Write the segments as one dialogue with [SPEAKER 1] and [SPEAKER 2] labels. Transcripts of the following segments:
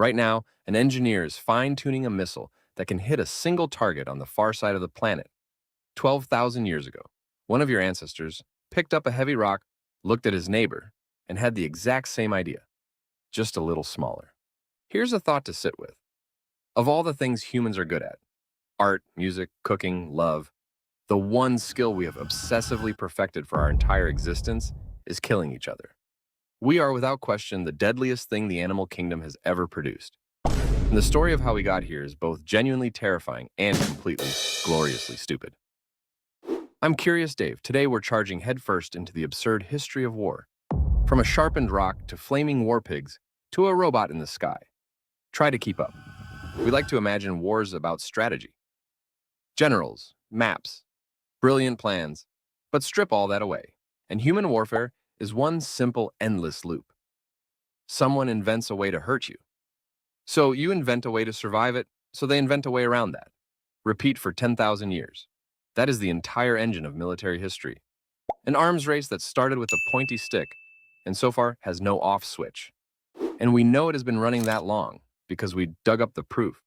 [SPEAKER 1] Right now, an engineer is fine-tuning a missile that can hit a single target on the far side of the planet. 12,000 years ago, one of your ancestors picked up a heavy rock, looked at his neighbor, and had the exact same idea, just a little smaller. Here's a thought to sit with. Of all the things humans are good at, art, music, cooking, love, the one skill we have obsessively perfected for our entire existence is killing each other. We are without question the deadliest thing the animal kingdom has ever produced. And the story of how we got here is both genuinely terrifying and completely, gloriously stupid. I'm Curious Dave. Today we're charging headfirst into the absurd history of war. From a sharpened rock to flaming war pigs to a robot in the sky. Try to keep up. We like to imagine wars about strategy. Generals, maps, brilliant plans, but strip all that away. And human warfare is one simple, endless loop. Someone invents a way to hurt you. So you invent a way to survive it, so they invent a way around that. Repeat for 10,000 years. That is the entire engine of military history. An arms race that started with a pointy stick and so far has no off switch. And we know it has been running that long because we dug up the proof.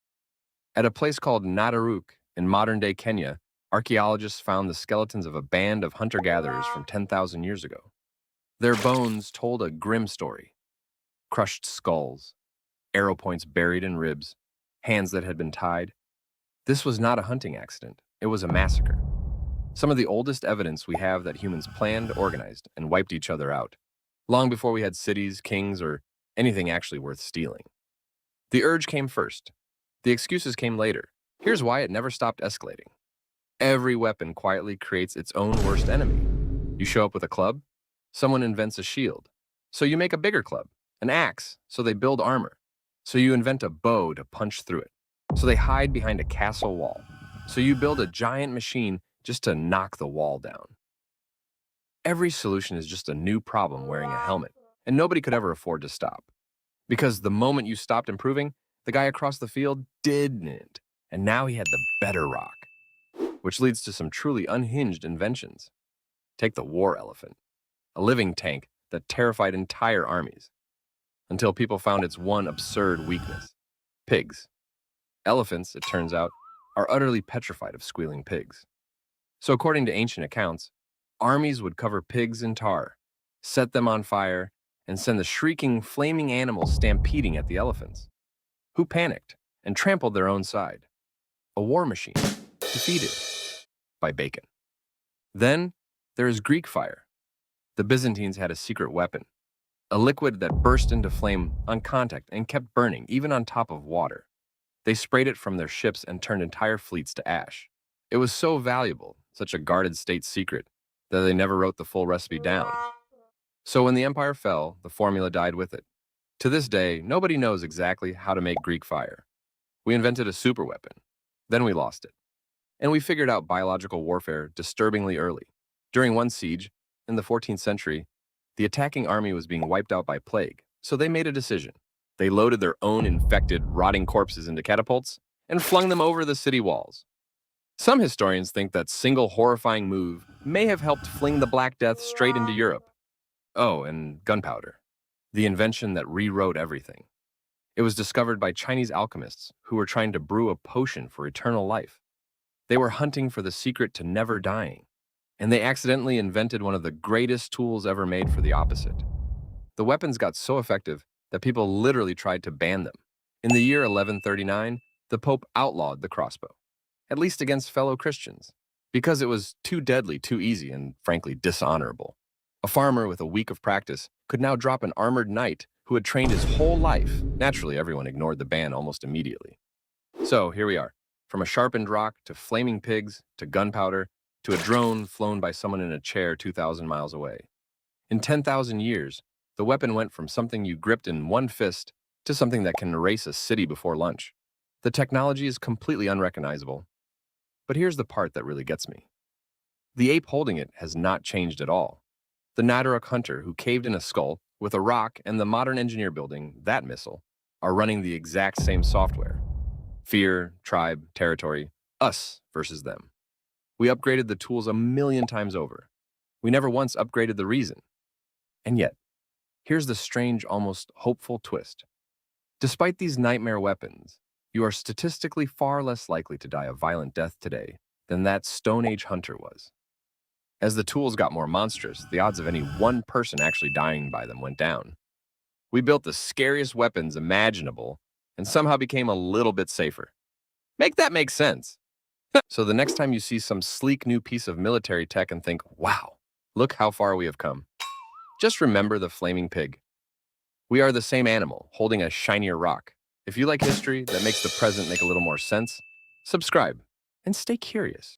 [SPEAKER 1] At a place called Nataruk in modern-day Kenya, archaeologists found the skeletons of a band of hunter-gatherers from 10,000 years ago. Their bones told a grim story. Crushed skulls, arrow points buried in ribs, hands that had been tied. This was not a hunting accident. It was a massacre. Some of the oldest evidence we have that humans planned, organized, and wiped each other out, long before we had cities, kings, or anything actually worth stealing. The urge came first. The excuses came later. Here's why it never stopped escalating. Every weapon quietly creates its own worst enemy. You show up with a club, someone invents a shield. So you make a bigger club, an axe, so they build armor. So you invent a bow to punch through it. So they hide behind a castle wall. So you build a giant machine just to knock the wall down. Every solution is just a new problem wearing a helmet, and nobody could ever afford to stop. Because the moment you stopped improving, the guy across the field didn't, and now he had the better rock, which leads to some truly unhinged inventions. Take the war elephant, a living tank that terrified entire armies, until people found its one absurd weakness: pigs. Elephants, it turns out, are utterly petrified of squealing pigs. So according to ancient accounts, armies would cover pigs in tar, set them on fire, and send the shrieking, flaming animals stampeding at the elephants, who panicked and trampled their own side. A war machine, defeated by bacon. Then there is Greek fire. The Byzantines had a secret weapon, a liquid that burst into flame on contact and kept burning, even on top of water. They sprayed it from their ships and turned entire fleets to ash. It was so valuable, such a guarded state secret, that they never wrote the full recipe down. So when the empire fell, the formula died with it. To this day, nobody knows exactly how to make Greek fire. We invented a superweapon. Then we lost it. And we figured out biological warfare disturbingly early. During one siege, in the 14th century, the attacking army was being wiped out by plague, so they made a decision. They loaded their own infected, rotting corpses into catapults and flung them over the city walls. Some historians think that single horrifying move may have helped fling the Black Death straight into Europe. Oh, and gunpowder, the invention that rewrote everything. It was discovered by Chinese alchemists who were trying to brew a potion for eternal life. They were hunting for the secret to never dying, and they accidentally invented one of the greatest tools ever made for the opposite. The weapons got so effective that people literally tried to ban them. In the year 1139, the Pope outlawed the crossbow, at least against fellow Christians, because it was too deadly, too easy, and frankly dishonorable. A farmer with a week of practice could now drop an armored knight who had trained his whole life. Naturally, everyone ignored the ban almost immediately. So here we are, from a sharpened rock to flaming pigs to gunpowder to a drone flown by someone in a chair 2,000 miles away. In 10,000 years, the weapon went from something you gripped in one fist to something that can erase a city before lunch. The technology is completely unrecognizable. But here's the part that really gets me. The ape holding it has not changed at all. The Nataruk hunter who caved in a skull with a rock and the modern engineer building that missile are running the exact same software. Fear, tribe, territory, us versus them. We upgraded the tools a million times over. We never once upgraded the reason. And yet, here's the strange, almost hopeful twist. Despite these nightmare weapons, you are statistically far less likely to die a violent death today than that Stone Age hunter was. As the tools got more monstrous, the odds of any one person actually dying by them went down. We built the scariest weapons imaginable and somehow became a little bit safer. Make that make sense. So the next time you see some sleek new piece of military tech and think, wow, look how far we have come, just remember the flaming pig. We are the same animal, holding a shinier rock. If you like history that makes the present make a little more sense, subscribe and stay curious.